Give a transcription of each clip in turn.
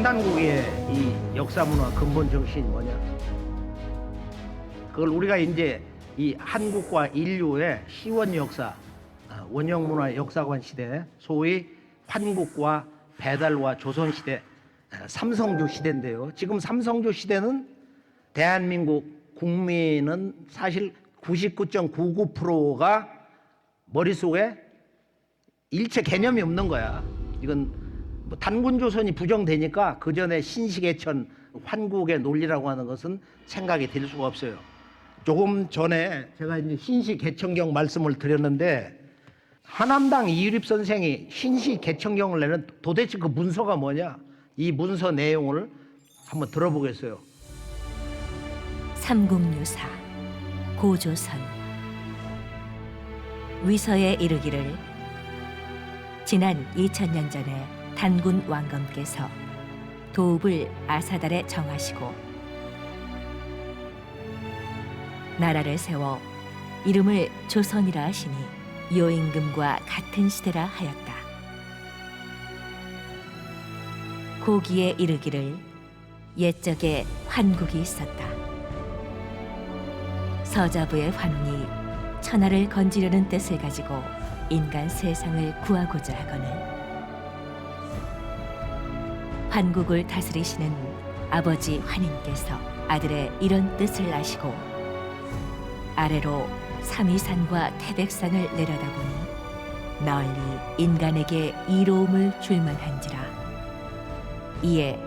한단국의 이 역사 문화 근본 정신이 뭐냐? 그걸 우리가 이제 이 한국과 인류의 시원 역사, 원형 문화 역사관 시대, 소위 환국과 배달과 조선 시대, 삼성조 시대인데요. 지금 삼성조 시대는 대한민국 국민은 사실 99.99%가 머릿속에 일체 개념이 없는 거야. 이건 뭐 단군조선이 부정되니까 그 전에 신시개천 환국의 논리라고 하는 것은 생각이 될 수가 없어요. 조금 전에 제가 이제 신시개천경 말씀을 드렸는데 하남당 이유립 선생이 신시개천경을 내는 도대체 그 문서가 뭐냐? 이 문서 내용을 한번 들어보겠어요. 삼국유사 고조선 위서에 이르기를 지난 2000년 전에 단군 왕검께서 도읍을 아사달에 정하시고 나라를 세워 이름을 조선이라 하시니 요임금과 같은 시대라 하였다. 고기에 이르기를 옛적에 환국이 있었다. 서자부의 환웅이 천하를 건지려는 뜻을 가지고 인간 세상을 구하고자 하거늘 환국을 다스리시는 아버지 환인께서 아들의 이런 뜻을 아시고 아래로 삼위산과 태백산을 내려다보니 널리 인간에게 이로움을 줄만한지라. 이에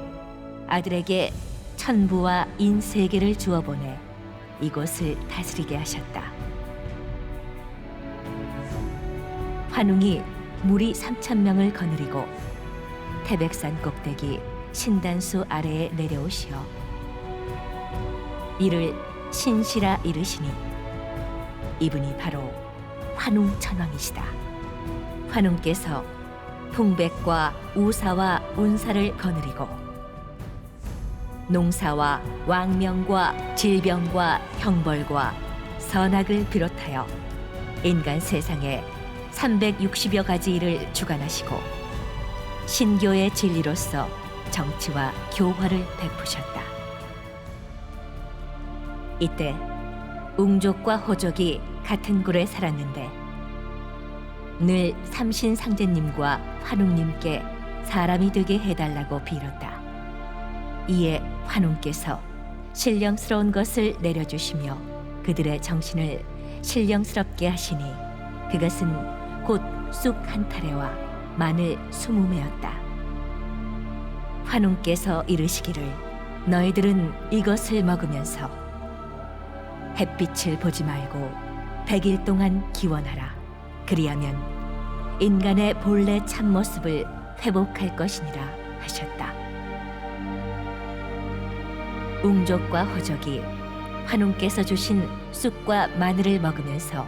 아들에게 천부와 인세계를 주어보내 이곳을 다스리게 하셨다. 환웅이 무리 3000명을 거느리고 태백산 꼭대기 신단수 아래에 내려오시어 이를 신시라 이르시니 이분이 바로 환웅천왕이시다. 환웅께서 풍백과 우사와 운사를 거느리고 농사와 왕명과 질병과 형벌과 선악을 비롯하여 인간 세상에 360여 가지 일을 주관하시고 신교의 진리로서 정치와 교화를 베푸셨다. 이때 웅족과 호족이 같은 굴에 살았는데 늘 삼신상제님과 환웅님께 사람이 되게 해달라고 빌었다. 이에 환웅께서 신령스러운 것을 내려주시며 그들의 정신을 신령스럽게 하시니 그것은 곧 쑥 한 타래와 마늘 20매였다. 환웅께서 이르시기를 너희들은 이것을 먹으면서 햇빛을 보지 말고 100일 동안 기원하라. 그리하면 인간의 본래 참모습을 회복할 것이니라 하셨다. 웅족과 호족이 환웅께서 주신 쑥과 마늘을 먹으면서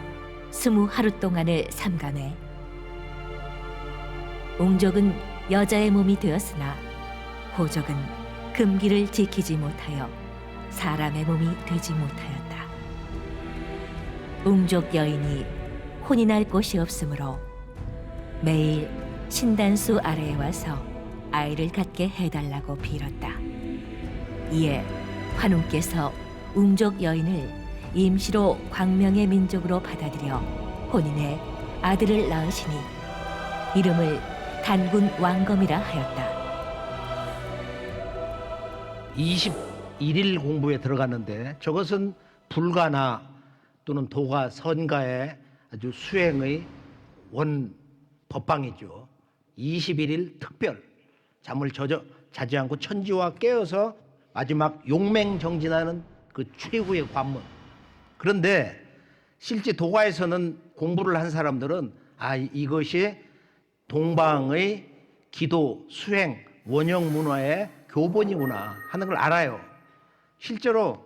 20하루 동안을 삼가매 웅족은 여자의 몸이 되었으나 호족은 금기를 지키지 못하여 사람의 몸이 되지 못하였다. 웅족 여인이 혼이 날 곳이 없으므로 매일 신단수 아래에 와서 아이를 갖게 해달라고 빌었다. 이에 환웅께서 웅족 여인을 임시로 광명의 민족으로 받아들여 혼인해 아들을 낳으시니 이름을 단군 왕검이라 하였다. 21일 공부에 들어갔는데 저것은 불가나 또는 도가 선가의 아주 수행의 원 법방이죠. 21일 특별 잠을 자지 않고 천지와 깨어서 마지막 용맹정진하는 그 최후의 관문. 그런데 실제 도가에서는 공부를 한 사람들은 이것이 동방의 기도, 수행, 원형 문화의 교본이구나 하는 걸 알아요. 실제로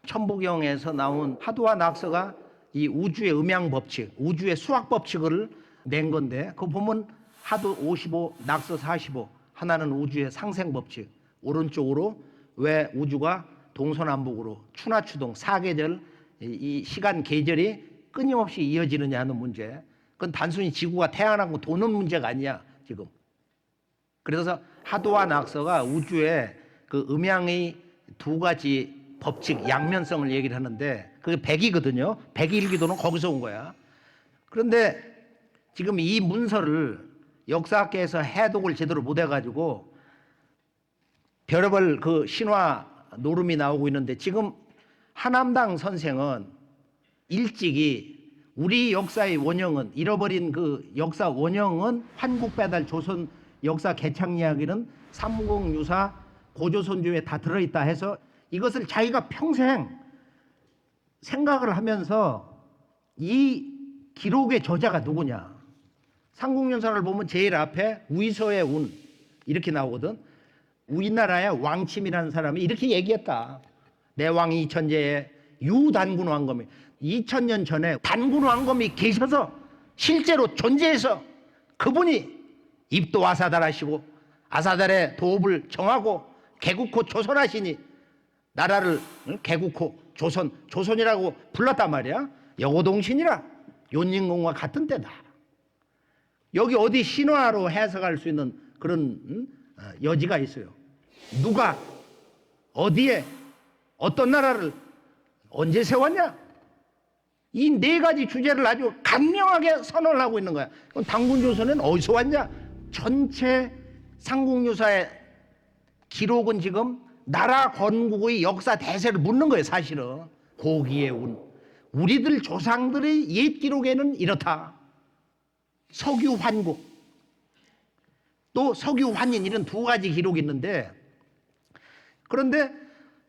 천부경에서 나온 하두와 낙서가 이 우주의 음양 법칙, 우주의 수학 법칙을 낸 건데 그거 보면 하두 55, 낙서 45 하나는 우주의 상생 법칙, 오른쪽으로 왜 우주가 동서남북으로 추나추동 사계절 이 시간 계절이 끊임없이 이어지느냐 하는 문제. 그건 단순히 지구가 태어나고 도는 문제가 아니야 지금. 그래서 하도와 낙서가 우주에 그 음양의 두 가지 법칙, 양면성을 얘기를 하는데 그게 백이거든요. 백일기도는 거기서 온 거야. 그런데 지금 이 문서를 역사학계에서 해독을 제대로 못 해가지고 별의별 그 신화 노름이 나오고 있는데, 지금 하남당 선생은 일찍이 우리 역사의 원형은, 잃어버린 그 역사 원형은 환국배달 조선 역사 개창 이야기는 삼국유사 고조선조에 다 들어있다 해서 이것을 자기가 평생 생각을 하면서 이 기록의 저자가 누구냐. 삼국연사를 보면 제일 앞에 위서의 운 이렇게 나오거든. 우리나라의 왕침이라는 사람이 이렇게 얘기했다. 내 왕이 이천제에 유단군 왕검이 2000년 전에 단군 왕검이 계셔서 실제로 존재해서 그분이 입도 아사달하시고 아사달의 도읍을 정하고 개국호 조선하시니 나라를 개국호 조선이라고 불렀단 말이야. 여고동신이라 윤인공과 같은 때다. 여기 어디 신화로 해석할 수 있는 그런 여지가 있어요. 누가 어디에 어떤 나라를 언제 세웠냐? 이 네 가지 주제를 아주 간명하게 선언을 하고 있는 거야. 그럼 단군조선은 어디서 왔냐? 전체 삼국유사의 기록은 지금 나라 건국의 역사 대세를 묻는 거예요. 사실은 고기의 운, 우리들 조상들의 옛 기록에는 이렇다. 석유 환국, 또 석유 환인, 이런 두 가지 기록이 있는데, 그런데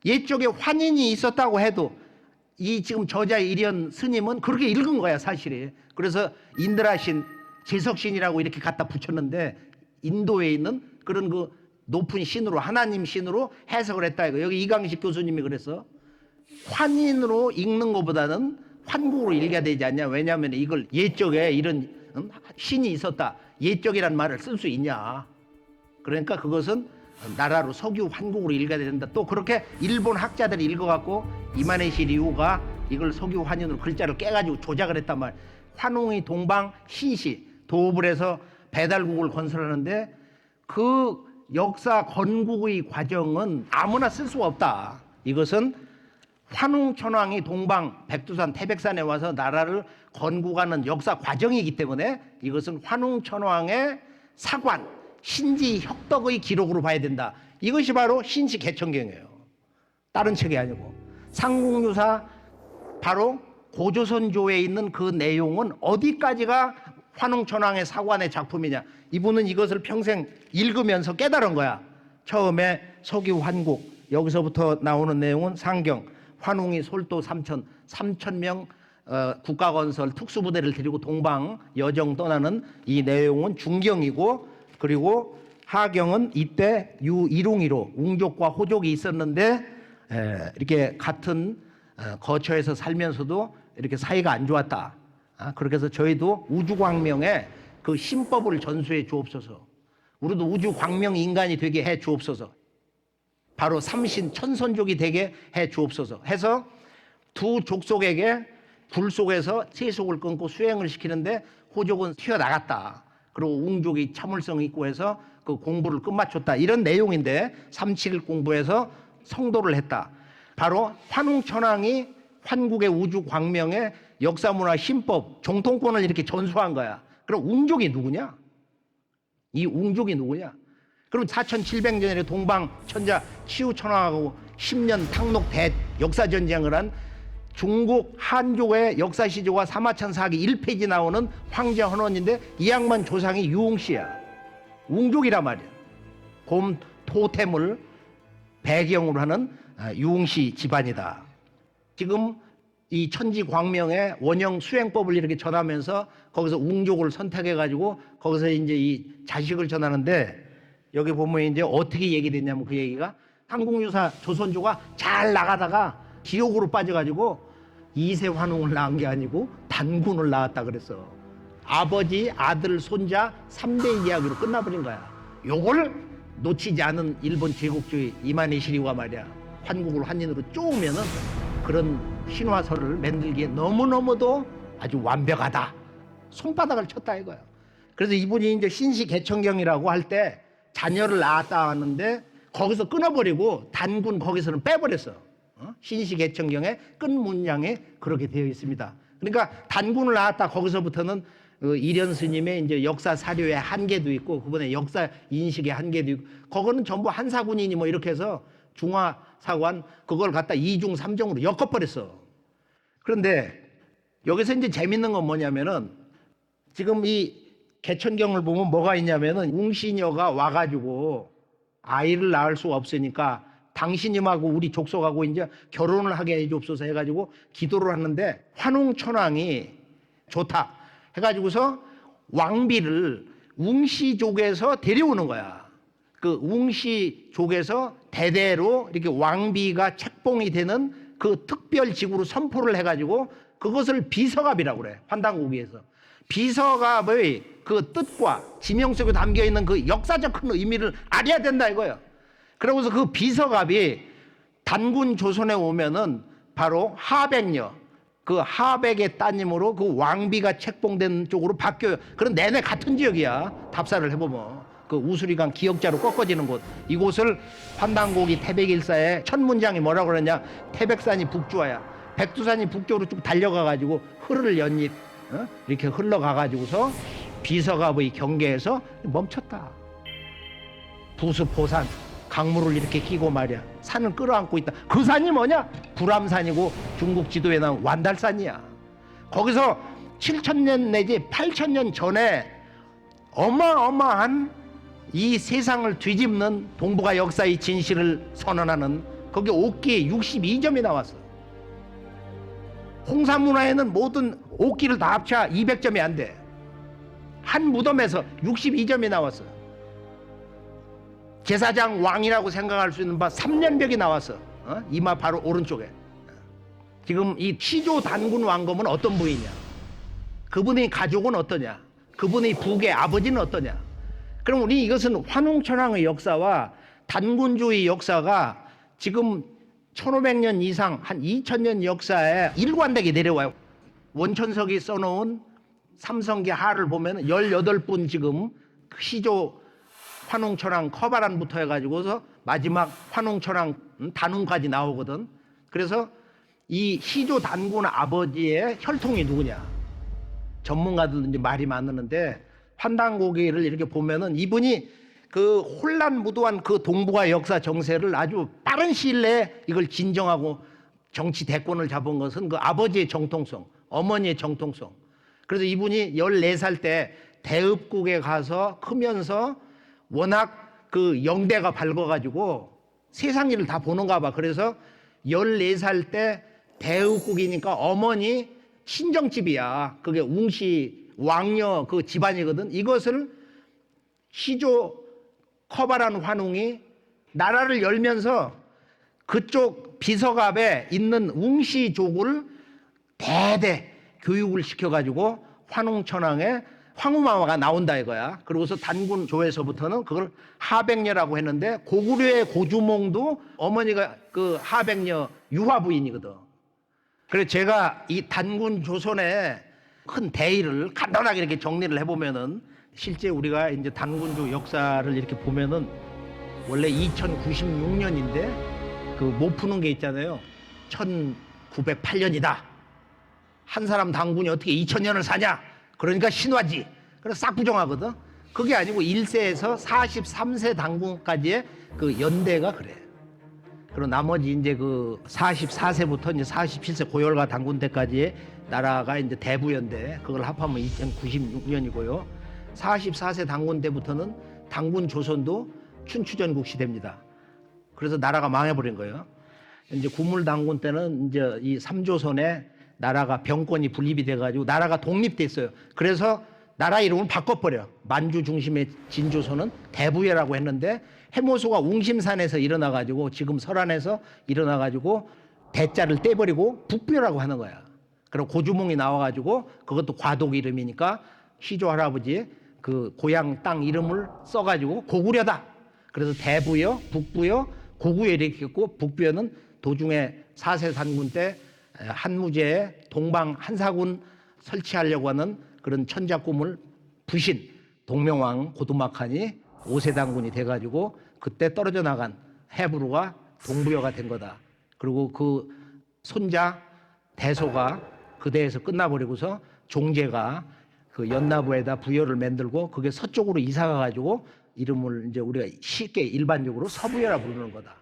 옛적에 환인이 있었다고 해도 이 지금 저자의 일현 스님은 그렇게 읽은 거야 사실이. 그래서 인드라신, 제석신이라고 이렇게 갖다 붙였는데 인도에 있는 그런 그 높은 신으로, 하나님 신으로 해석을 했다 이거. 여기 이강식 교수님이 그래서 환인으로 읽는 것보다는 환국으로 읽어야 되지 않냐. 왜냐하면 이걸 옛적에 이런 신이 있었다, 옛적이라는 말을 쓸 수 있냐. 그러니까 그것은 나라로 석유 환국으로 읽어야 된다. 또 그렇게 일본 학자들이 읽어갖고 이만해시 리우가 이걸 석유 환인으로 글자를 깨가지고 조작을 했단 말. 환웅의 동방 신시 도읍을 해서 배달국을 건설하는데 그 역사 건국의 과정은 아무나 쓸 수가 없다. 이것은 환웅천왕이 동방 백두산 태백산에 와서 나라를 건국하는 역사 과정이기 때문에 이것은 환웅천왕의 사관, 신지 혁덕의 기록으로 봐야 된다. 이것이 바로 신시 개천경이에요. 다른 책이 아니고. 삼국유사 바로 고조선조에 있는 그 내용은 어디까지가 환웅천왕의 사관의 작품이냐. 이분은 이것을 평생 읽으면서 깨달은 거야. 처음에 석유 환국, 여기서부터 나오는 내용은 상경, 환웅이 솔도 3,000명 국가건설 특수부대를 데리고 동방 여정 떠나는 이 내용은 중경이고, 그리고 하경은 이때 유일웅이로 웅족과 호족이 있었는데 이렇게 같은 거처에서 살면서도 이렇게 사이가 안 좋았다. 그렇게 해서 저희도 우주광명에 그 신법을 전수해 주옵소서. 우리도 우주광명 인간이 되게 해 주옵소서. 바로 삼신 천선족이 되게 해 주옵소서 해서 두 족속에게 굴 속에서 세속을 끊고 수행을 시키는데 호족은 튀어나갔다. 그리고 웅족이 참을성이 있고 해서 그 공부를 끝마쳤다. 이런 내용인데 3.7 공부해서 성도를 했다. 바로 환웅천왕이 환국의 우주광명의 역사문화 신법 정통권을 이렇게 전수한 거야. 그럼 웅족이 누구냐? 이 웅족이 누구냐? 그럼 4700년에 동방 천자 치우천왕하고 10년 탕록 역사전쟁을 한 중국 한족의 역사시조가 사마천사기 1페이지 나오는 황제 헌원인데 이 양반 조상이 유웅씨야. 웅족이란 말이야. 곰 토템을 배경으로 하는 유웅씨 집안이다. 지금 이 천지광명의 원형 수행법을 이렇게 전하면서 거기서 웅족을 선택해가지고 거기서 이제 이 자식을 전하는데, 여기 보면 이제 어떻게 얘기됐냐면 그 얘기가 삼국유사 조선조가 잘 나가다가 지옥으로 빠져가지고 이세 환웅을 낳은 게 아니고 단군을 낳았다 그랬어. 아버지, 아들, 손자 3대 이야기로 끝나버린 거야. 요걸 놓치지 않은 일본 제국주의 이만희 시리와 말이야. 환국을 환인으로 쪼으면은 그런 신화설을 만들기에 너무너무도 아주 완벽하다. 손바닥을 쳤다 이거야. 그래서 이분이 이제 신시 개천경이라고 할 때 자녀를 낳았다 하는데 거기서 끊어버리고 단군 거기서는 빼버렸어. 신시개천경의 끝 문장에 그렇게 되어 있습니다. 그러니까 단군을 낳았다 거기서부터는 이련 스님의 이제 역사 사료의 한계도 있고 그분의 역사 인식의 한계도 있고 그거는 전부 한사군이니 뭐 이렇게 해서 중화사관 그걸 갖다 이중삼정으로 엮어버렸어. 그런데 여기서 이제 재밌는 건 뭐냐면은 지금 이 개천경을 보면 뭐가 있냐면은 웅시녀가 와가지고 아이를 낳을 수 없으니까 당신님하고 우리 족속하고 이제 결혼을 하게 해주옵소서 해가지고 기도를 하는데 환웅천왕이 좋다 해가지고서 왕비를 웅시족에서 데려오는 거야. 그 웅시족에서 대대로 이렇게 왕비가 책봉이 되는 그 특별직으로 선포를 해가지고 그것을 비서갑이라고 그래. 환단고기에서. 비서갑의 그 뜻과 지명 속에 담겨 있는 그 역사적 큰 의미를 알아야 된다 이거예요. 그러고서 그 비서갑이 단군 조선에 오면은 바로 하백녀, 그 하백의 따님으로 그 왕비가 책봉된 쪽으로 바뀌어요. 그런 내내 같은 지역이야. 답사를 해보면 그 우수리강 기역자로 꺾어지는 곳. 이곳을 환단고기 태백일사의 첫 문장이 뭐라고 그러냐? 태백산이 북주하야. 백두산이 북쪽으로 쭉 달려가가지고 흐를 연잎 이렇게 흘러가가지고서 비서갑의 경계에서 멈췄다. 부수포산 강물을 이렇게 끼고 말이야. 산을 끌어안고 있다. 그 산이 뭐냐? 불암산이고 중국 지도에 나온 완달산이야. 거기서 7,000년 내지 8,000년 전에 어마어마한 이 세상을 뒤집는 동북아 역사의 진실을 선언하는 거기 옥기에 62점이 나왔어. 홍사문화에는 모든 옥기를 다 합쳐 200점이 안 돼. 한 무덤에서 62점이 나왔어. 제사장 왕이라고 생각할 수 있는 바 3년벽이 나왔어. 이마 바로 오른쪽에. 지금 이 시조 단군 왕검은 어떤 부위냐? 그분의 가족은 어떠냐? 그분의 부계 아버지는 어떠냐? 그럼 우리 이것은 환웅천왕의 역사와 단군주의 역사가 지금 1500년 이상 한 2000년 역사에 일관되게 내려와요. 원천석이 써놓은 삼성기 하를 보면 18분 지금 시조 환웅천왕 커바란부터 해가지고서 마지막 환웅천왕 단웅까지 나오거든. 그래서 이 시조 단군 아버지의 혈통이 누구냐? 전문가들도 이제 말이 많았는데 환단고기를 이렇게 보면은 이분이 그 혼란무도한 그 동북아 역사 정세를 아주 빠른 시일 내에 이걸 진정하고 정치 대권을 잡은 것은 그 아버지의 정통성, 어머니의 정통성. 그래서 이분이 14살 때 대읍국에 가서 크면서 워낙 그 영대가 밝아가지고 세상 일을 다 보는가 봐. 그래서 14살 때 대읍국이니까 어머니 친정집이야. 그게 웅시 왕녀 그 집안이거든. 이것을 시조 커바란 환웅이 나라를 열면서 그쪽 비서갑에 있는 웅시족을 대대 교육을 시켜가지고 환웅천왕의 황후마마가 나온다 이거야. 그러고서 단군조에서부터는 그걸 하백녀라고 했는데 고구려의 고주몽도 어머니가 그 하백녀 유화부인이거든. 그래서 제가 이 단군조선의 큰 대의를 간단하게 이렇게 정리를 해보면은 실제 우리가 이제 단군조 역사를 이렇게 보면은 원래 2096년인데 그 못 푸는 게 있잖아요. 1908년이다. 한 사람 단군이 어떻게 2000년을 사냐? 그러니까 신화지. 그래서 싹 부정하거든. 그게 아니고 1세에서 43세 단군까지의 그 연대가 그래. 그리고 나머지 이제 그 44세부터 이제 47세 고열가 단군 때까지의 나라가 이제 대부연대. 그걸 합하면 2096년이고요. 44세 단군 때부터는 단군 조선도 춘추전국 시대입니다. 그래서 나라가 망해버린 거예요. 이제 구물 단군 때는 이제 이 3조선에 나라가 병권이 분립이 돼가지고 나라가 독립됐어요. 그래서 나라 이름을 바꿔버려. 만주 중심의 진조선은 대부여라고 했는데 해모소가 웅심산에서 일어나가지고 지금 설안에서 일어나가지고 대자를 떼버리고 북부여라고 하는 거야. 그리고 고주몽이 나와가지고 그것도 과독 이름이니까 시조 할아버지의 그 고향 땅 이름을 써가지고 고구려다. 그래서 대부여, 북부여, 고구여 이렇게 했고 북부여는 도중에 4세 단군 때 한무제에 동방 한사군 설치하려고 하는 그런 천자 꿈을 부신 동명왕 고두막한이 5세 단군이 돼가지고 그때 떨어져 나간 헤브루가 동부여가 된 거다. 그리고 그 손자 대소가 그 대에서 끝나버리고서 종제가 그 연나부에다 부여를 만들고 그게 서쪽으로 이사가 가지고 이름을 이제 우리가 쉽게 일반적으로 서부여라 부르는 거다.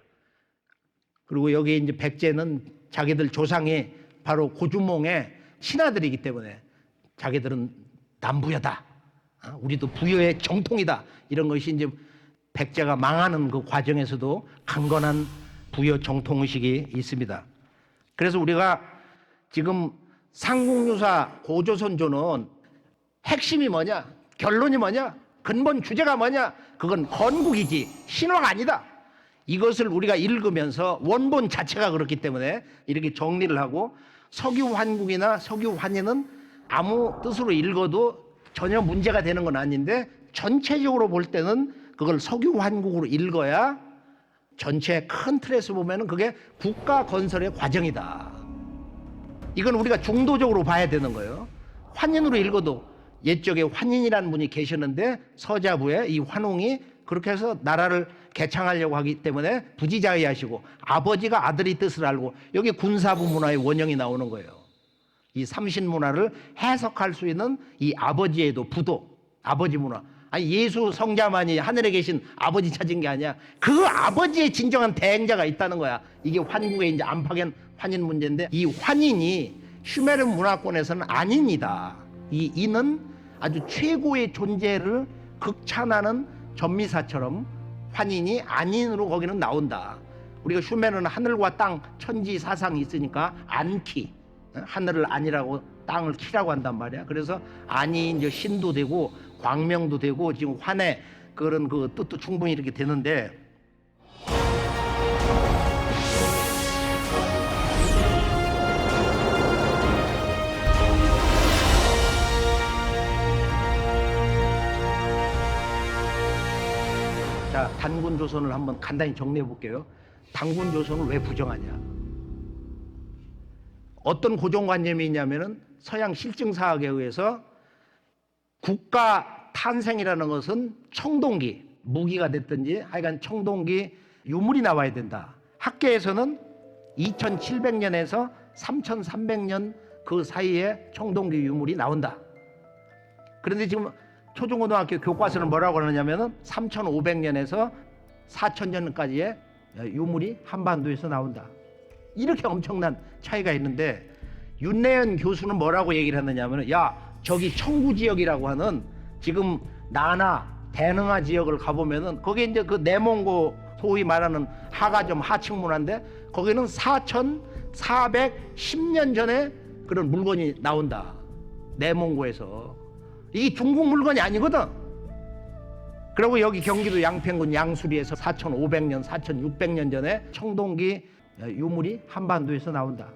그리고 여기 이제 백제는 자기들 조상이 바로 고주몽의 신하들이기 때문에 자기들은 남부여다. 우리도 부여의 정통이다. 이런 것이 이제 백제가 망하는 그 과정에서도 강건한 부여 정통 의식이 있습니다. 그래서 우리가 지금 삼국유사 고조선조는 핵심이 뭐냐? 결론이 뭐냐? 근본 주제가 뭐냐? 그건 건국이지 신화가 아니다. 이것을 우리가 읽으면서 원본 자체가 그렇기 때문에 이렇게 정리를 하고 석유환국이나 석유환인은 아무 뜻으로 읽어도 전혀 문제가 되는 건 아닌데 전체적으로 볼 때는 그걸 석유환국으로 읽어야 전체 큰 틀에서 보면은 그게 국가 건설의 과정이다. 이건 우리가 중도적으로 봐야 되는 거예요. 환인으로 읽어도 옛적에 환인이라는 분이 계셨는데 서자부에 이 환웅이 그렇게 해서 나라를 개창하려고 하기 때문에 부지자의하시고 아버지가 아들의 뜻을 알고 여기 군사부 문화의 원형이 나오는 거예요. 이 삼신 문화를 해석할 수 있는 이 아버지에도 부도, 아버지 문화. 아니 예수 성자만이 하늘에 계신 아버지 찾은 게 아니야. 그 아버지의 진정한 대행자가 있다는 거야. 이게 환국의 이제 안팎의 환인 문제인데 이 환인이 슈메르 문화권에서는 안인이다. 이 인은 아주 최고의 존재를 극찬하는 전미사처럼 환인이 안인으로 거기는 나온다. 우리가 슈메르는 하늘과 땅, 천지 사상이 있으니까 안키, 하늘을 안이라고 땅을 키라고 한단 말이야. 그래서 안이 이제 신도 되고 광명도 되고 지금 환의 그런 그 뜻도 충분히 이렇게 되는데 자, 단군 조선을 한번 간단히 정리해 볼게요. 단군 조선을 왜 부정하냐? 어떤 고정관념이 있냐면은 서양 실증사학에 의해서 국가 탄생이라는 것은 청동기, 무기가 됐든지 하여간 청동기 유물이 나와야 된다. 학계에서는 2700년에서 3300년 그 사이에 청동기 유물이 나온다. 그런데 지금 초중고등학교 교과서는 뭐라고 하느냐면은 3500년에서 4000년까지의 유물이 한반도에서 나온다. 이렇게 엄청난 차이가 있는데 윤내연 교수는 뭐라고 얘기를 했느냐면 야 저기 청구지역이라고 하는 지금 나나 대능하 지역을 가보면은 거기 이제 그 내몽고 소위 말하는 하가점 하층 문화인데 거기는 4410년 전에 그런 물건이 나온다. 내몽고에서 이게 중국 물건이 아니거든. 그리고 여기 경기도 양평군 양수리에서 4500년 4600년 전에 청동기 유물이 한반도에서 나온다.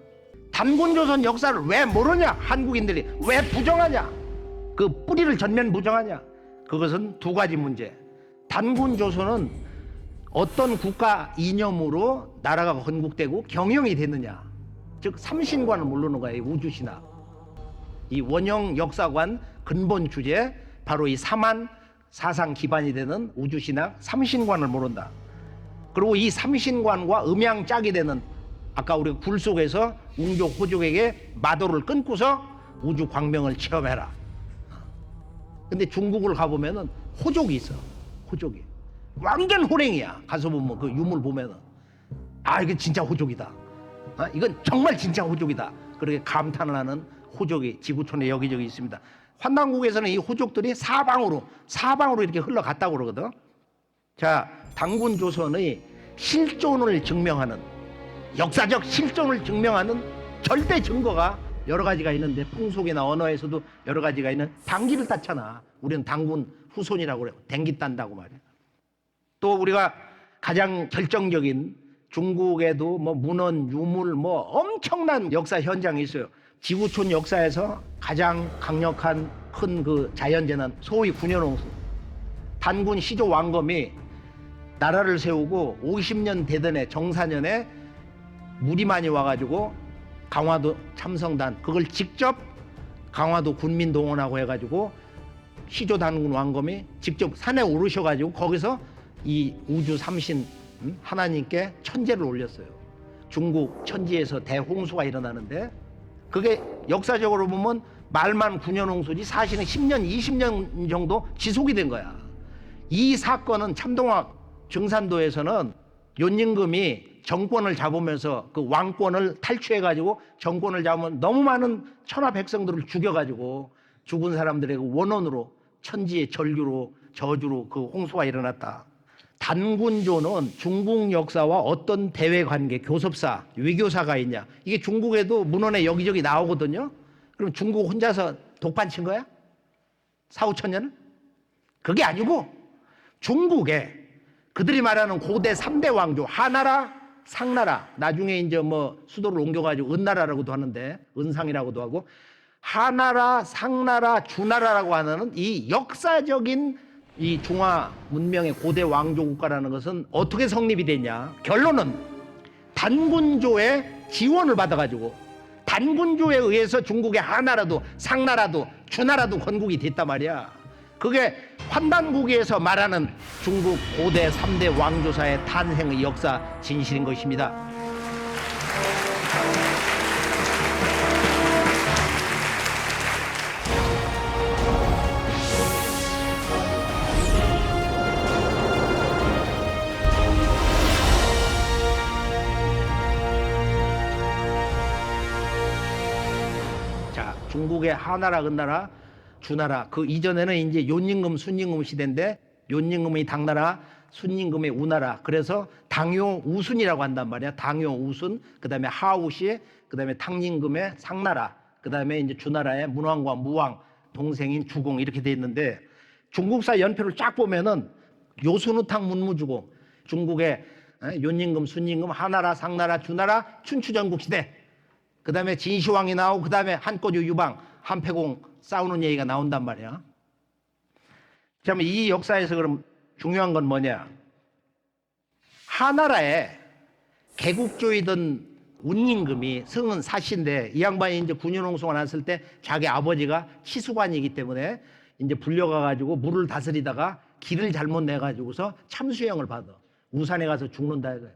단군조선 역사를 왜 모르냐? 한국인들이 왜 부정하냐? 그 뿌리를 전면 부정하냐? 그것은 두 가지 문제. 단군조선은 어떤 국가 이념으로 나라가 건국되고 경영이 됐느냐? 즉 삼신관을 모르는 거야. 이 우주신학. 이 원형 역사관 근본 주제 바로 이 사만 사상 기반이 되는 우주신학 삼신관을 모른다. 그리고 이 삼신관과 음양짝이 되는 아까 우리가 굴 속에서 웅족 호족에게 마도를 끊고서 우주 광명을 체험해라. 근데 중국을 가보면은 호족이 있어. 호족이 완전 호랭이야. 가서 보면 그 유물 보면은 아 이게 진짜 호족이다. 이건 정말 진짜 호족이다. 그렇게 감탄을 하는 호족이 지구촌에 여기저기 있습니다. 환단국에서는 이 호족들이 사방으로 이렇게 흘러갔다고 그러거든. 자, 단군 조선의 실존을 증명하는 역사적 실존을 증명하는 절대 증거가 여러 가지가 있는데 풍속이나 언어에서도 여러 가지가 있는 당기를 땄잖아. 우리는 단군 후손이라고 그래요. 댕기 딴다고 말이야. 또 우리가 가장 결정적인 중국에도 뭐 문헌, 유물 뭐 엄청난 역사 현장이 있어요. 지구촌 역사에서 가장 강력한 큰 그 자연재난 소위 군현홍수. 단군 시조 왕검이 나라를 세우고 50년 되던 정사년에 물이 많이 와가지고 강화도 참성단 그걸 직접 강화도 군민 동원하고 해가지고 시조 단군 왕검이 직접 산에 오르셔가지고 거기서 이 우주 삼신 하나님께 천제를 올렸어요. 중국 천지에서 대홍수가 일어나는데 그게 역사적으로 보면 말만 9년 홍수지 사실은 10년, 20년 정도 지속이 된 거야. 이 사건은 참동학 증산도에서는 윤임금이 정권을 잡으면서 그 왕권을 탈취해가지고 정권을 잡으면 너무 많은 천하 백성들을 죽여가지고 죽은 사람들의 그 원혼으로 천지의 절규로 저주로 그 홍수가 일어났다. 단군조는 중국 역사와 어떤 대외 관계, 교섭사, 외교사가 있냐. 이게 중국에도 문헌에 여기저기 나오거든요. 그럼 중국 혼자서 독반 친 거야? 4, 5천 년을? 그게 아니고 중국에 그들이 말하는 고대 3대 왕조, 하나라, 상나라, 나중에 이제 뭐 수도를 옮겨가지고 은나라라고도 하는데 은상이라고도 하고 하나라, 상나라, 주나라라고 하는 이 역사적인 이 중화 문명의 고대 왕조 국가라는 것은 어떻게 성립이 됐냐? 결론은 단군조의 지원을 받아가지고 단군조에 의해서 중국의 하나라도 상나라도 주나라도 건국이 됐단 말이야. 그게 환단국에서 말하는 중국 고대 3대 왕조사의 탄생의 역사 진실인 것입니다. 중국의 하나라, 은나라, 주나라 그 이전에는 이제 윤임금, 순임금 시대인데 윤임금의 당나라, 순임금의 우나라. 그래서 당요 우순이라고 한단 말이야. 당요 우순, 그다음에 하우시, 그다음에 탕임금의 상나라, 그다음에 이제 주나라의 문왕과 무왕 동생인 주공 이렇게 돼 있는데 중국사 연표를 쫙 보면은 요순우탕 문무주공 중국의 윤임금, 순임금, 하나라, 상나라, 주나라, 춘추전국 시대. 그 다음에 진시황이 나오고 그 다음에 한꼬주 유방, 한패공 싸우는 얘기가 나온단 말이야. 그러면 이 역사에서 그럼 중요한 건 뭐냐? 하나라에 개국주의던 운임금이 성은 사시인데 이 양반이 이제 군윤홍수가 났을 때 자기 아버지가 치수관이기 때문에 이제 불려가가지고 물을 다스리다가 길을 잘못 내가지고서 참수형을 받아. 우산에 가서 죽는다 이거야.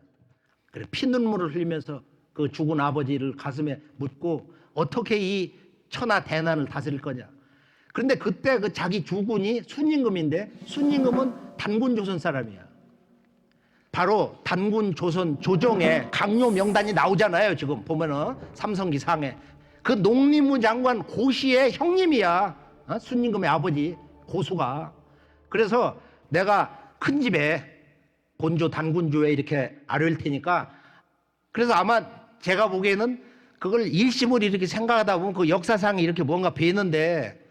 그래 피눈물을 흘리면서 그 죽은 아버지를 가슴에 묻고 어떻게 이 천하 대난을 다스릴 거냐. 그런데 그때 그 자기 주군이 순임금인데 순임금은 단군 조선 사람이야. 바로 단군 조선 조정에 강요 명단이 나오잖아요. 지금 보면은 삼성기 상에 그 농림부 장관 고시의 형님이야. 순임금의 아버지 고수가. 그래서 내가 큰 집에 본조 단군조에 이렇게 아뢰일 테니까 그래서 아마 제가 보기에는 그걸 일심을 이렇게 생각하다 보면 그 역사상에 이렇게 뭔가 뵈는데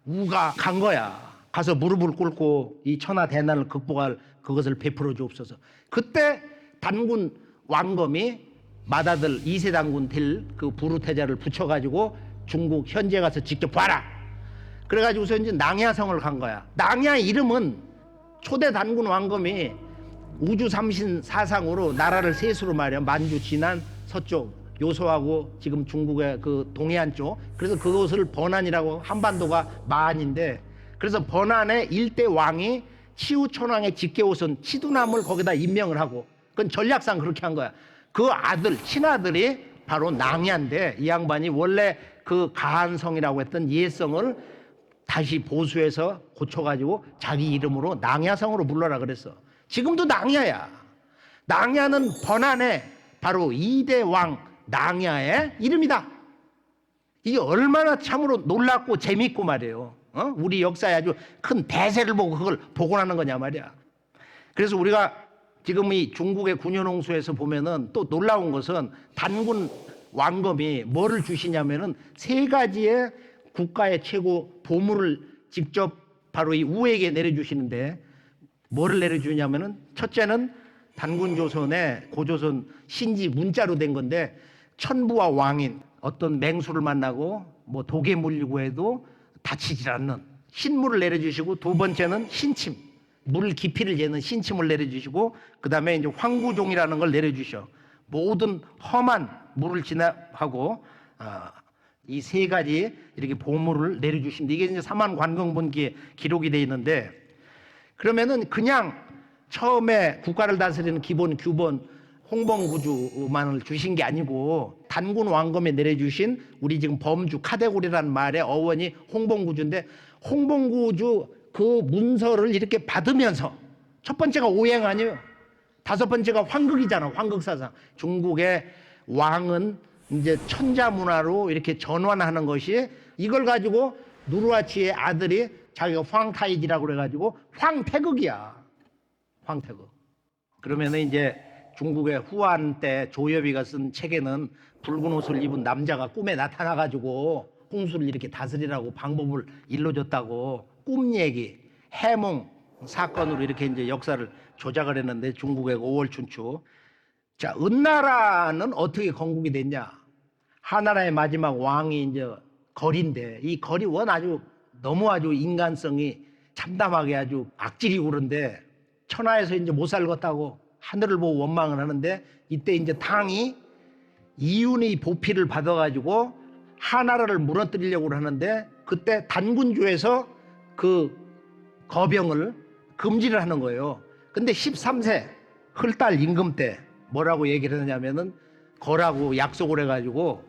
우가 간 거야. 가서 무릎을 꿇고 이 천하 대난을 극복할 그것을 베풀어 주옵소서. 그때 단군 왕검이 맏아들 2세 단군 될 그 부르태자를 붙여가지고 중국 현지에 가서 직접 봐라. 그래가지고서 이제 낭야성을 간 거야. 낭야 이름은 초대 단군 왕검이 우주 삼신 사상으로 나라를 셋으로 말이야. 만주, 진안, 서쪽 요소하고 지금 중국의 그 동해안 쪽. 그래서 그것을 번안이라고 한반도가 마안인데 그래서 번안의 일대 왕이 치우천왕의 직계호선 치두남을 거기다 임명을 하고 그건 전략상 그렇게 한 거야. 그 아들 친아들이 바로 낭야인데 이 양반이 원래 그 가한성이라고 했던 예성을 다시 보수해서 고쳐가지고 자기 이름으로 낭야성으로 불러라 그랬어. 지금도 낭야야. 낭야는 번안의 바로 2대 왕 낭야의 이름이다. 이게 얼마나 참으로 놀랍고 재밌고 말이에요. 우리 역사에 아주 큰 대세를 보고 그걸 복원하는 거냐 말이야. 그래서 우리가 지금 이 중국의 군윤홍수에서 보면은 또 놀라운 것은 단군 왕검이 뭐를 주시냐면은 세 가지의 국가의 최고 보물을 직접 바로 이 우에게 내려주시는데 뭐를 내려주냐면은 첫째는 단군 조선의 고조선 신지 문자로 된 건데 천부와 왕인 어떤 맹수를 만나고 뭐 독에 물리고 해도 다치질 않는 신물을 내려주시고 두 번째는 신침 물 깊이를 재는 신침을 내려주시고 그 다음에 이제 황구종이라는 걸 내려주셔. 모든 험한 물을 진압하고 이 세 가지 이렇게 보물을 내려주십니다. 이게 이제 사만 관공본기에 기록이 되어 있는데, 그러면은 그냥 처음에 국가를 다스리는 기본 규본 홍범구주만을 주신 게 아니고 단군 왕검에 내려주신 우리 지금 범주 카데고리라는 말의 어원이 홍범구주인데, 홍범구주 그 문서를 이렇게 받으면서 첫 번째가 오행 아니에요. 다섯 번째가 환극이잖아. 환극사상. 중국의 왕은 이제 천자 문화로 이렇게 전환하는 것이, 이걸 가지고 누르하치의 아들이 자기가 황타이지라고 그래가지고 황태극이야. 황태극. 그러면은 이제 중국의 후한 때 조여비가 쓴 책에는 붉은 옷을 입은 남자가 꿈에 나타나가지고 홍수를 이렇게 다스리라고 방법을 일러줬다고 꿈 얘기, 해몽 사건으로 이렇게 이제 역사를 조작을 했는데, 중국의 5월 춘추. 자, 은나라는 어떻게 건국이 됐냐? 하나라의 마지막 왕이 이제 거리인데, 이 거리 원 너무 아주 인간성이 참담하게 아주 악질이고 그런데, 천하에서 이제 못 살겠다고 하늘을 보고 원망을 하는데, 이때 이제 당이 이윤의 보필을 받아가지고 하나라를 무너뜨리려고 하는데, 그때 단군주에서 그 거병을 금지를 하는 거예요. 근데 13세 흘달 임금 때 뭐라고 얘기를 하냐면은, 거라고 약속을 해가지고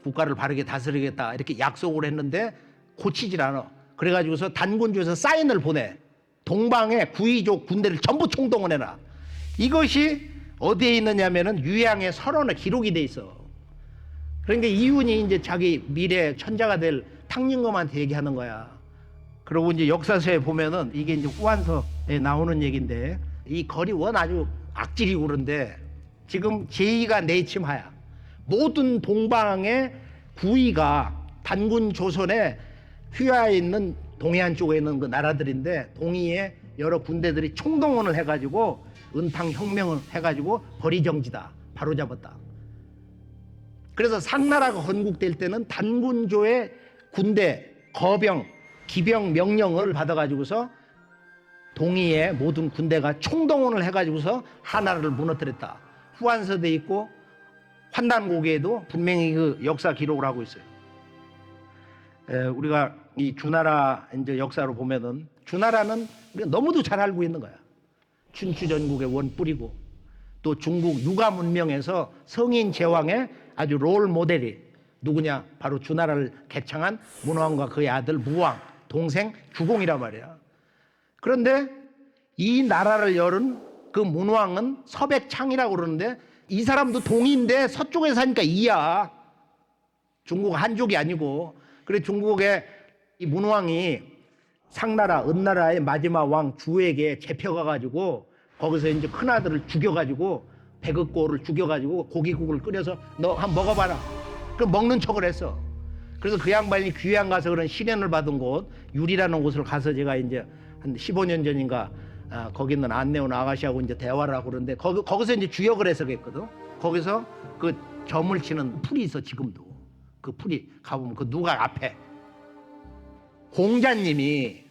국가를 바르게 다스리겠다 이렇게 약속을 했는데 고치질 않아. 그래가지고서 단군주에서 사인을 보내. 동방의 구이족 군대를 전부 총동원해라. 이것이 어디에 있느냐면은 유양의 설원에 기록이 돼 있어. 그러니까 이윤이 이제 자기 미래 천자가 될 탕lin검한테 얘기하는 거야. 그리고 이제 역사서에 보면은 이게 이제 후한서에 나오는 얘기인데, 이 거리 원 아주 악질이고 그런데 지금 제2가 내침하야. 모든 동방의 구이가 단군 조선에 휘하에 있는 동해안 쪽에 있는 그 나라들인데, 동의에 여러 군대들이 총동원을 해가지고 은탕 혁명을 해가지고 거리정지다 바로잡았다. 그래서 상나라가 건국될 때는 단군조의 군대 거병 기병 명령을 받아가지고서 동의의 모든 군대가 총동원을 해가지고서 하나라를 무너뜨렸다. 후한서돼 있고 환단고기에도 분명히 그 역사 기록을 하고 있어요. 우리가 이 주나라 이제 역사로 보면은, 주나라는 우리가 너무도 잘 알고 있는 거야. 춘추 전국의 원뿌리고, 또 중국 유가 문명에서 성인 제왕의 아주 롤 모델이 누구냐? 바로 주나라를 개창한 문왕과 그의 아들 무왕, 동생 주공이란 말이야. 그런데 이 나라를 열은 그 문왕은 서백창이라고 그러는데, 이 사람도 동인데 서쪽에 사니까 이야. 중국 한족이 아니고. 그래 중국의 이 문왕이 상나라, 은나라의 마지막 왕 주에게 잡혀가가지고 거기서 이제 큰 아들을 죽여가지고 백읍고를 죽여가지고 고기국을 끓여서 너 한번 먹어봐라. 그럼 먹는 척을 했어. 그래서 그 양반이 귀양 가서 그런 시련을 받은 곳 유리라는 곳을 가서 제가 이제 한 15년 전인가 거기 있는 안내원 아가씨하고 이제 대화를 하고 그러는데, 거기서 이제 주역을 해석했거든. 거기서 그 점을 치는 풀이 있어 지금도. 그 풀이 가보면 그 누가 앞에 공자님이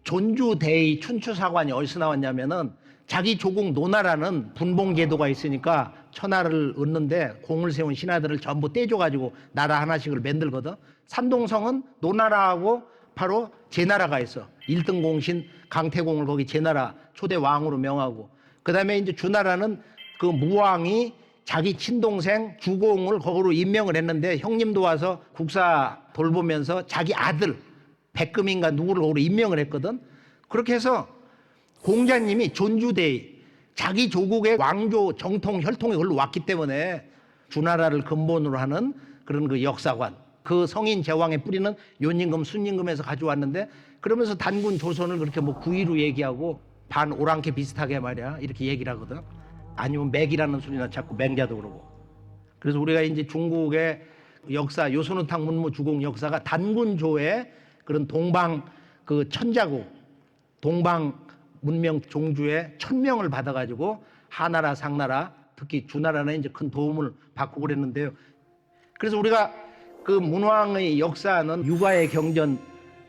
존주대의 춘추사관이 어디서 나왔냐면은, 자기 조국 노나라는 분봉제도가 있으니까 천하를 얻는데 공을 세운 신하들을 전부 떼줘가지고 나라 하나씩을 만들거든. 산동성은 노나라하고 바로 제나라가 있어. 1등 공신 강태공을 거기 제나라 초대 왕으로 명하고, 그 다음에 이제 주나라는 그 무왕이 자기 친동생 주공을 거기로 임명을 했는데, 형님도 와서 국사 돌보면서 자기 아들 백금인가 누구를 거기로 임명을 했거든. 그렇게 해서 공자님이 존주대의 자기 조국의 왕조 정통 혈통이 걸로 왔기 때문에 주나라를 근본으로 하는 그런 그 역사관, 그 성인 제왕의 뿌리는 요임금 순임금에서 가져왔는데, 그러면서 단군 조선을 그렇게 뭐 구이로 얘기하고 반 오랑캐 비슷하게 말이야 이렇게 얘기를 하거든. 아니면 맥이라는 소리나 자꾸 맹자도 그러고. 그래서 우리가 이제 중국의 역사, 요소는탕 문무 주공 역사가 단군조의 그런 동방 그 천자국, 동방 문명 종주의 천명을 받아가지고 하나라, 상나라, 특히 주나라는 이제 큰 도움을 받고 그랬는데요. 그래서 우리가 그 문왕의 역사는 육아의 경전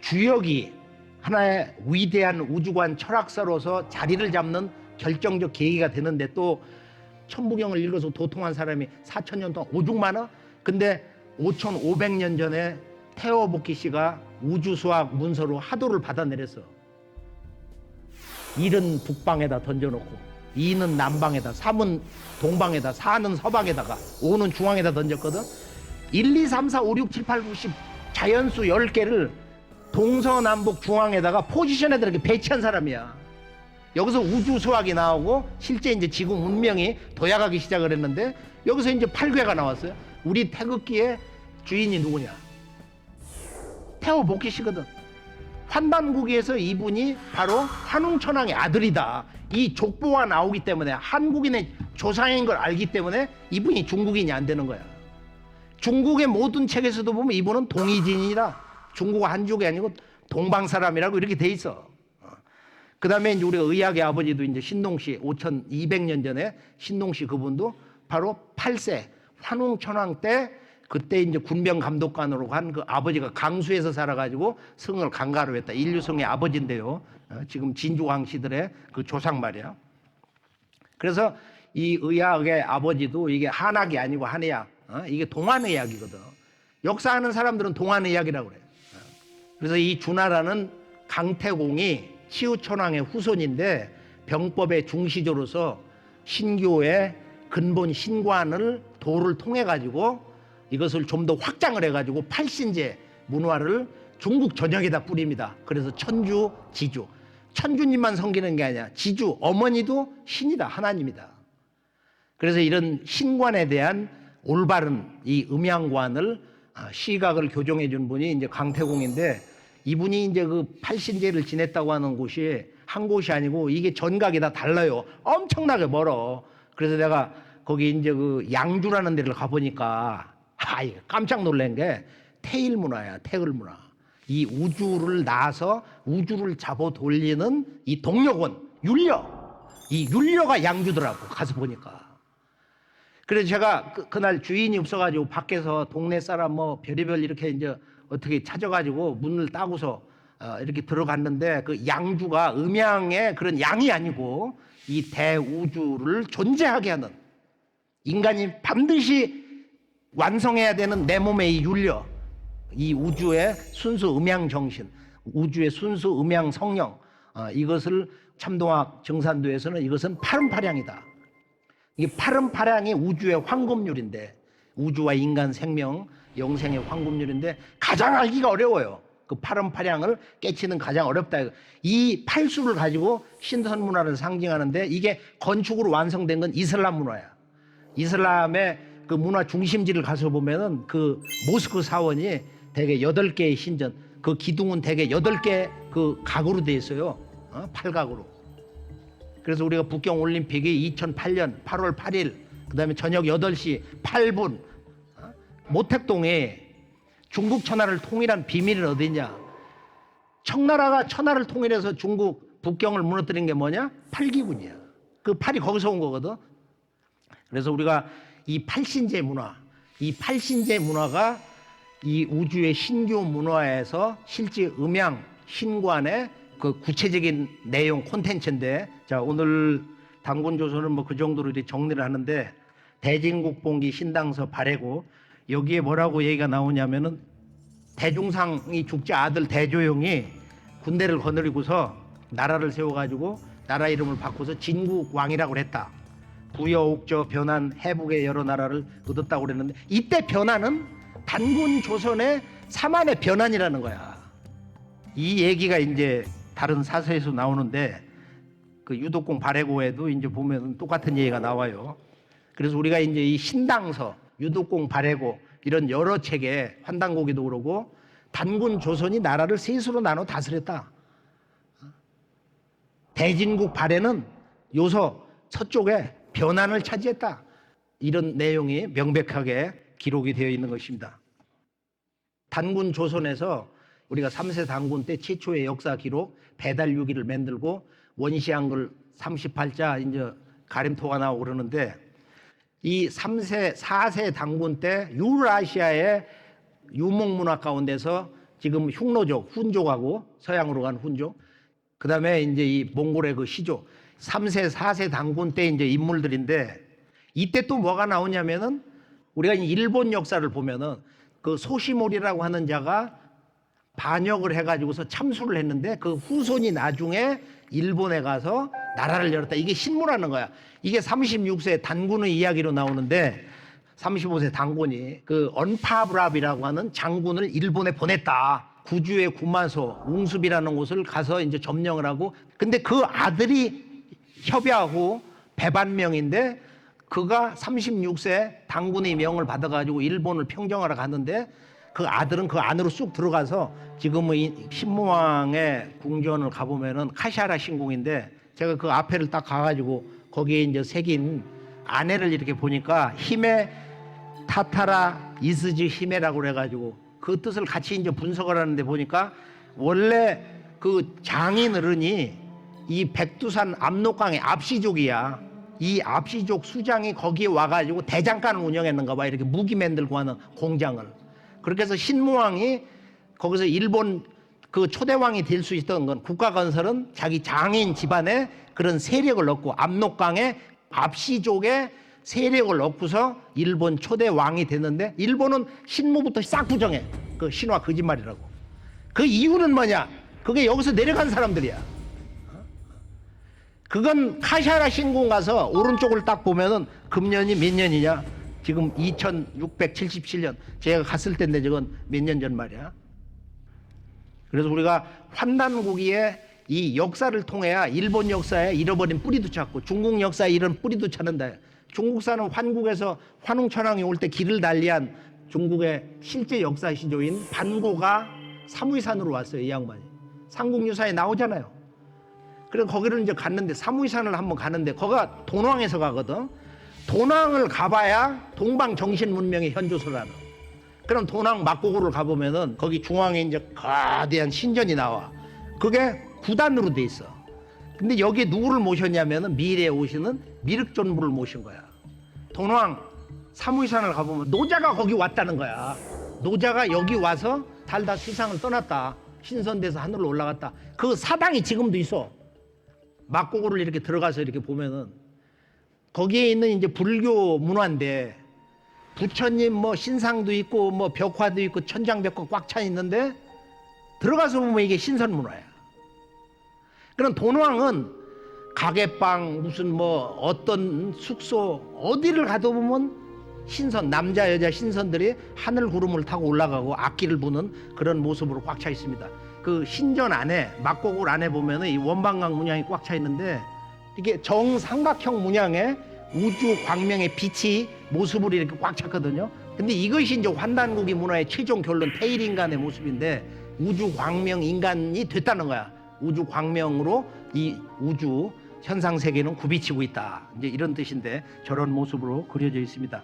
주역이 하나의 위대한 우주관 철학사로서 자리를 잡는 결정적 계기가 되는데, 또 천부경을 읽어서 도통한 사람이 4,000년 동안 오죽 많아? 근데 5,500년 전에 태어복기 씨가 우주수학 문서로 하도를 받아내렸어. 1은 북방에다 던져놓고 2는 남방에다, 3은 동방에다, 4는 서방에다가, 5는 중앙에다 던졌거든. 1, 2, 3, 4, 5, 6, 7, 8, 9, 10 자연수 10개를 동서남북 중앙에다가 포지션에다 이렇게 배치한 사람이야. 여기서 우주수학이 나오고 실제 이제 지구 문명이 도약하기 시작을 했는데, 여기서 이제 8괴가 나왔어요. 우리 태극기의 주인이 누구냐? 태어복기 씨거든. 환단국에서 이분이 바로 한웅천왕의 아들이다. 이 족보가 나오기 때문에, 한국인의 조상인 걸 알기 때문에 이분이 중국인이 안 되는 거야. 중국의 모든 책에서도 보면 이분은 동이진이라, 중국 한족이 아니고 동방 사람이라고 이렇게 돼 있어. 그 다음에 이제 우리가 의학의 아버지도 이제 신동씨, 5,200년 전에 신동씨, 그분도 바로 8세 환웅천왕 때, 그때 이제 군병 감독관으로 한 그 아버지가 강수에서 살아가지고 성을 강가로 했다. 인류성의 아버지인데요. 지금 진주왕 시들의 그 조상 말이야. 그래서 이 의학의 아버지도 이게 한학이 아니고 한의학, 이게 동안의학이거든. 역사하는 사람들은 동안의학이라고 그래. 그래서 이 주나라는 강태공이 치우천왕의 후손인데, 병법의 중시조로서 신교의 근본 신관을 도를 통해 가지고 이것을 좀 더 확장을 해가지고 팔신제 문화를 중국 전역에다 뿌립니다. 그래서 천주, 지주, 천주님만 섬기는 게 아니라 지주, 어머니도 신이다, 하나님이다. 그래서 이런 신관에 대한 올바른 이 음양관을, 시각을 교정해 준 분이 이제 강태공인데, 이분이 이제 그 팔신제를 지냈다고 하는 곳이 한 곳이 아니고 이게 전각이 다 달라요. 엄청나게 멀어. 그래서 내가 거기 이제 그 양주라는 데를 가보니까 깜짝 놀란 게 태일 문화야, 태을 문화. 이 우주를 낳아서 우주를 잡아 돌리는 이 동력원, 율려. 이 율려가 양주더라고, 가서 보니까. 그래서 제가 그날 주인이 없어가지고 밖에서 동네 사람 뭐 별의별 이렇게 이제 어떻게 찾아가지고 문을 따고서 이렇게 들어갔는데, 그 양주가 음양의 그런 양이 아니고 이 대우주를 존재하게 하는, 인간이 반드시 완성해야 되는 내 몸의 이 율려, 이 우주의 순수 음양 정신, 우주의 순수 음양 성령, 이것을 참동학 정산도에서는 이것은 파름파량이다. 이게 파름파량이 우주의 황금률인데, 우주와 인간 생명 영생의 황금률인데 가장 알기가 어려워요. 그 파름파량을 깨치는 가장 어렵다. 이 팔수를 가지고 신선 문화를 상징하는데, 이게 건축으로 완성된 건 이슬람 문화야. 이슬람의 그 문화 중심지를 가서 보면은 그 모스크 사원이 대개 8개의 신전, 그 기둥은 대개 8개 그 각으로 돼 있어요. 8각으로. 그래서 우리가 북경 올림픽이 2008년 8월 8일, 그다음에 저녁 8시 8분 모택동에 중국 천하를 통일한 비밀은 어디냐? 청나라가 천하를 통일해서 중국 북경을 무너뜨린 게 뭐냐? 팔기군이야. 그 팔이 거기서 온 거거든. 그래서 우리가 이 팔신제 문화, 이 팔신제 문화가 이 우주의 신교 문화에서 실제 음양, 신관의 그 구체적인 내용 콘텐츠인데, 자, 오늘 단군조선은 뭐 그 정도로 이렇게 정리를 하는데, 대진국봉기 신당서 발해고, 여기에 뭐라고 얘기가 나오냐면은, 대중상이 죽자 아들 대조영이 군대를 거느리고서 나라를 세워가지고 나라 이름을 바꿔서 진국왕이라고 그랬다. 부여옥저 변한 해북의 여러 나라를 얻었다고 그랬는데, 이때 변한은 단군 조선의 사만의 변한이라는 거야. 이 얘기가 이제 다른 사서에서 나오는데, 그 유독공 발해고에도 이제 보면 똑같은 얘기가 나와요. 그래서 우리가 이제 이 신당서, 유독공 발해고 이런 여러 책에 환단고기도 그러고, 단군 조선이 나라를 셋으로 나눠 다스렸다. 대진국 발해는 요서 서쪽에 변한을 차지했다. 이런 내용이 명백하게 기록이 되어 있는 것입니다. 단군 조선에서 우리가 3세 단군 때 최초의 역사 기록 배달유기를 만들고 원시 한글 38자 이제 가림토가 나오고 그러는데, 이 3세, 4세 단군 때 유라시아의 유목문화 가운데서 지금 흉노족, 훈족하고 서양으로 간 훈족, 그 다음에 이제 이 몽골의 그 시족, 3세, 4세 단군 때 이제 인물들인데, 이때 또 뭐가 나오냐면은, 우리가 일본 역사를 보면은 그 소시모리라고 하는 자가 반역을 해가지고서 참수를 했는데 그 후손이 나중에 일본에 가서 나라를 열었다. 이게 신무라는 거야. 이게 36세 단군의 이야기로 나오는데 35세 단군이 그 언파브랍이라고 하는 장군을 일본에 보냈다. 구주의 구마소 웅습이라는 곳을 가서 이제 점령을 하고, 근데 그 아들이 협야후 배반명인데 그가 36세 당군의 명을 받아가지고 일본을 평정하러 갔는데 그 아들은 그 안으로 쑥 들어가서 지금의 신무왕의 궁전을 가보면은 카시하라 신궁인데, 제가 그 앞에를 딱 가가지고 거기에 이제 새긴 아내를 이렇게 보니까 히메 타타라 이스즈 히메라고 그래가지고 그 뜻을 같이 이제 분석을 하는데 보니까 원래 그 장인어른이 이 백두산 압록강의 압시족이야. 이 압시족 수장이 거기에 와가지고 대장간을 운영했는가 봐. 이렇게 무기 만들고 하는 공장을. 그렇게 해서 신무왕이 거기서 일본 그 초대왕이 될 수 있던 건 국가 건설은 자기 장인 집안에 그런 세력을 얻고 압록강의 압시족의 세력을 얻고서 일본 초대왕이 됐는데, 일본은 신무부터 싹 부정해. 그 신화 거짓말이라고. 그 이유는 뭐냐? 그게 여기서 내려간 사람들이야. 그건 카시하라 신궁 가서 오른쪽을 딱 보면은 금년이 몇 년이냐? 지금 2677년. 제가 갔을 때인데 저건 몇 년 전 말이야. 그래서 우리가 환단고기에 이 역사를 통해야 일본 역사에 잃어버린 뿌리도 찾고 중국 역사에 이런 뿌리도 찾는다. 중국사는 환국에서 환웅천왕이 올 때 길을 달리한 중국의 실제 역사 시조인 반고가 사무이산으로 왔어요. 이 양반이. 삼국유사에 나오잖아요. 그래서 거기를 이제 갔는데 사무이산을 한번 가는데 거기가 돈왕에서 가거든. 돈왕을 가봐야 동방정신문명의 현조소라는. 그럼 돈왕 막고구를 가보면은 거기 중앙에 이제 거대한 신전이 나와. 그게 9단으로 돼 있어. 근데 여기에 누구를 모셨냐면은 미래에 오시는 미륵존부를 모신 거야. 돈왕 사무이산을 가보면 노자가 거기 왔다는 거야. 노자가 여기 와서 달다 세상을 떠났다. 신선돼서 하늘로 올라갔다. 그 사당이 지금도 있어. 막고구를 이렇게 들어가서 이렇게 보면은 거기에 있는 이제 불교 문화인데 부처님 뭐 신상도 있고 뭐 벽화도 있고 천장벽화 꽉 차 있는데 들어가서 보면 이게 신선 문화야. 그럼 돈왕은 가게방 무슨 뭐 어떤 숙소 어디를 가도 보면 신선, 남자 여자 신선들이 하늘 구름을 타고 올라가고 악기를 부는 그런 모습으로 꽉 차 있습니다. 그 신전 안에 막고굴 안에 보면은 이 원방각 문양이 꽉 차 있는데 이게 정삼각형 문양에 우주 광명의 빛이 모습으로 이렇게 꽉 찼거든요. 근데 이것이 이제 환단고기 문화의 최종 결론 태일인간의 모습인데 우주 광명 인간이 됐다는 거야. 우주 광명으로 이 우주 현상 세계는 굽이치고 있다. 이제 이런 뜻인데 저런 모습으로 그려져 있습니다.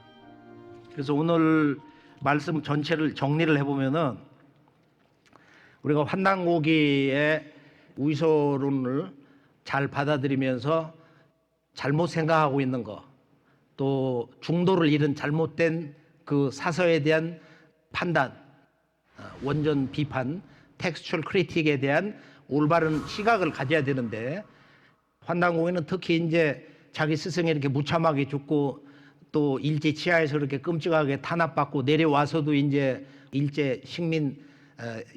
그래서 오늘 말씀 전체를 정리를 해보면은 우리가 환단고기의 우의소론을 잘 받아들이면서 잘못 생각하고 있는 거, 또 중도를 잃은 잘못된 그 사서에 대한 판단, 원전 비판, 텍스처럴 크리틱에 대한 올바른 시각을 가져야 되는데 환단고기는 특히 이제 자기 스승이 이렇게 무참하게 죽고 또 일제 치하에서 그렇게 끔찍하게 탄압받고 내려와서도 이제 일제 식민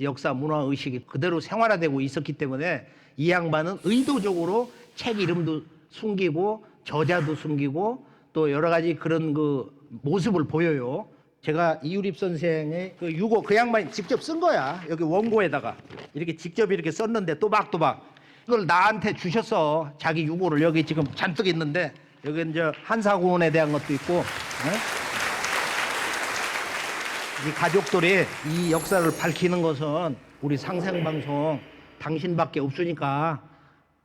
역사 문화 의식이 그대로 생활화되고 있었기 때문에 이 양반은 의도적으로 책 이름도 숨기고 저자도 숨기고 또 여러 가지 그런 그 모습을 보여요. 제가 이유립 선생의 그 유고 그 양반이 직접 쓴 거야. 여기 원고에다가 이렇게 직접 이렇게 썼는데 또박또박 이걸 나한테 주셨어. 자기 유고를 여기 지금 잔뜩 있는데 여기 이제 한사고원에 대한 것도 있고 이 가족들이 이 역사를 밝히는 것은 우리 상생방송 당신밖에 없으니까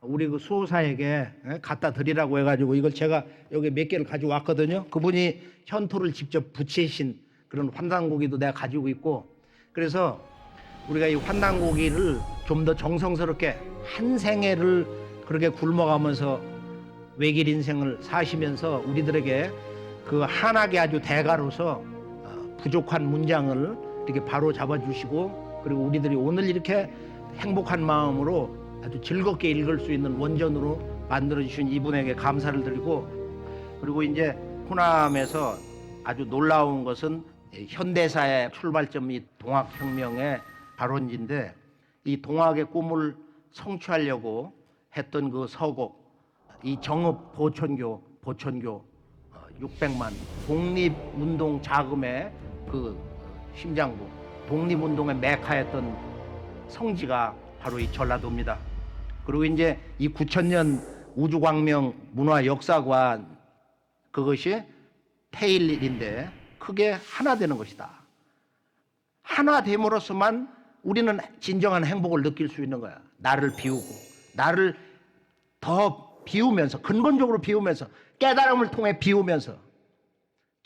우리 그 수호사에게 갖다 드리라고 해가지고 이걸 제가 여기 몇 개를 가지고 왔거든요. 그분이 현토를 직접 붙이신 그런 환단고기도 내가 가지고 있고, 그래서 우리가 이 환단고기를 좀 더 정성스럽게 한 생애를 그렇게 굶어가면서 외길 인생을 사시면서 우리들에게 그 한학의 아주 대가로서 부족한 문장을 이렇게 바로 잡아주시고, 그리고 우리들이 오늘 이렇게 행복한 마음으로 아주 즐겁게 읽을 수 있는 원전으로 만들어주신 이분에게 감사를 드리고, 그리고 이제 호남에서 아주 놀라운 것은 현대사의 출발점이 동학혁명의 발원지인데 이 동학의 꿈을 성취하려고 했던 그 서곡, 이 정읍 보천교 600만 독립운동 자금의 그 심장부, 독립운동의 메카였던 성지가 바로 이 전라도입니다. 그리고 이제 이 9000년 우주광명 문화역사관 그것이 테일인데 크게 하나 되는 것이다. 하나 됨으로써만 우리는 진정한 행복을 느낄 수 있는 거야. 나를 비우고 나를 더 비우면서 근본적으로 비우면서 깨달음을 통해 비우면서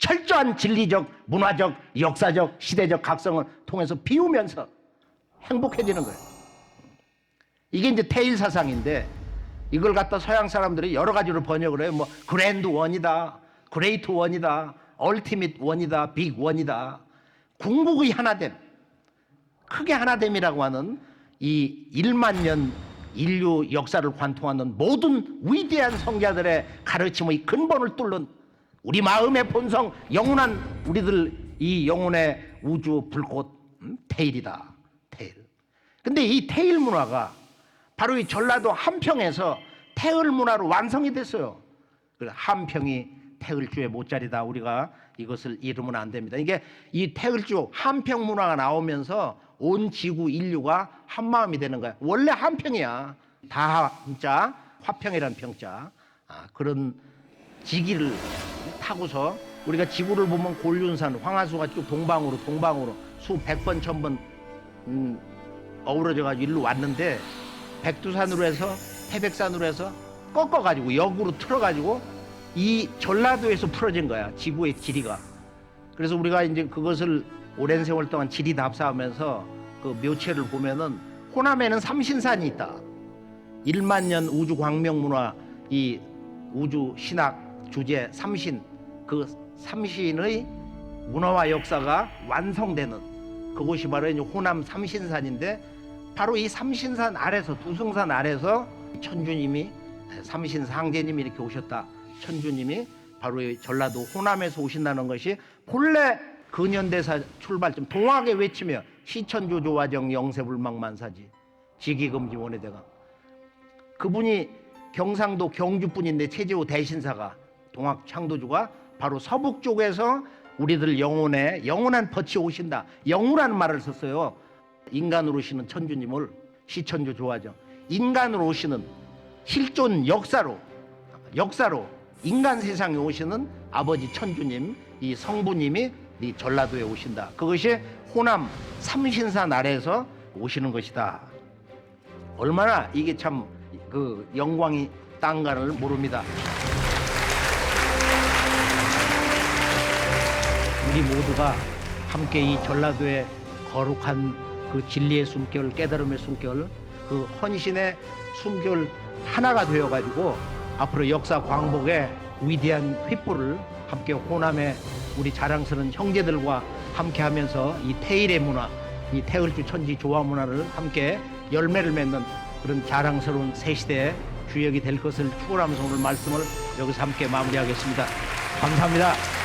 철저한 진리적, 문화적, 역사적, 시대적 각성을 통해서 비우면서 행복해지는 거예요. 이게 이제 테일 사상인데 이걸 갖다 서양 사람들이 여러 가지로 번역을 해요. 뭐 그랜드 원이다, 그레이트 원이다, 얼티밋 원이다, 빅 원이다. 궁극의 하나됨, 크게 하나됨이라고 하는 이 1만 년 인류 역사를 관통하는 모든 위대한 성자들의 가르침의 근본을 뚫는 우리 마음의 본성, 영원한 우리들 이 영혼의 우주 불꽃 테일이다. 테일. 근데 이 테일 문화가 바로 이 전라도 함평에서 태을 문화로 완성이 됐어요. 그래서 함평이 태을주의 못자리다. 우리가 이것을 잃으면 안 됩니다. 이게 이 태을주 함평 문화가 나오면서 온 지구 인류가 한 마음이 되는 거야. 원래 함평이야. 다함자, 화평이란 평자. 그런 지기를 타고서 우리가 지구를 보면 곤륜산, 황하수가 쭉 동방으로 수백 번, 천번 어우러져가지고 일로 왔는데 백두산으로 해서 태백산으로 해서 꺾어가지고 역으로 틀어가지고 이 전라도에서 풀어진 거야. 지구의 지리가. 그래서 우리가 이제 그것을 오랜 세월 동안 지리 답사하면서 그 묘체를 보면은 호남에는 삼신산이 있다. 1만 년 우주 광명 문화 이 우주 신학 주제 삼신, 그 삼신의 문화와 역사가 완성되는 그곳이 바로 이제 호남 삼신산인데 바로 이 삼신산 아래서 두승산 아래서 천주님이 삼신상제님이 이렇게 오셨다. 천주님이 바로 이 전라도 호남에서 오신다는 것이 본래 근현대사 출발점 동학에 외치며 시천조 조화정 영세불망만사지 지기금지 원해대가 그분이 경상도 경주분인데 최재호 대신사가 동학 창도주가 바로 서북 쪽에서 우리들 영혼에 영원한 벗이 오신다. 영우라는 말을 썼어요. 인간으로 오시는 천주님을 시천조 조화정 인간으로 오시는 실존 역사로 인간 세상에 오시는 아버지 천주님 이 성부님이 이 전라도에 오신다. 그것이 호남 삼신산 아래에서 오시는 것이다. 얼마나 이게 참 그 영광이 땅간을 모릅니다. 우리 모두가 함께 이 전라도의 거룩한 그 진리의 숨결, 깨달음의 숨결, 그 헌신의 숨결 하나가 되어가지고 앞으로 역사 광복의 위대한 횃불을 함께 호남의 우리 자랑스러운 형제들과 함께하면서 이 태일의 문화, 이 태을주 천지 조화 문화를 함께 열매를 맺는 그런 자랑스러운 새 시대의 주역이 될 것을 축원하면서 오늘 말씀을 여기서 함께 마무리하겠습니다. 감사합니다.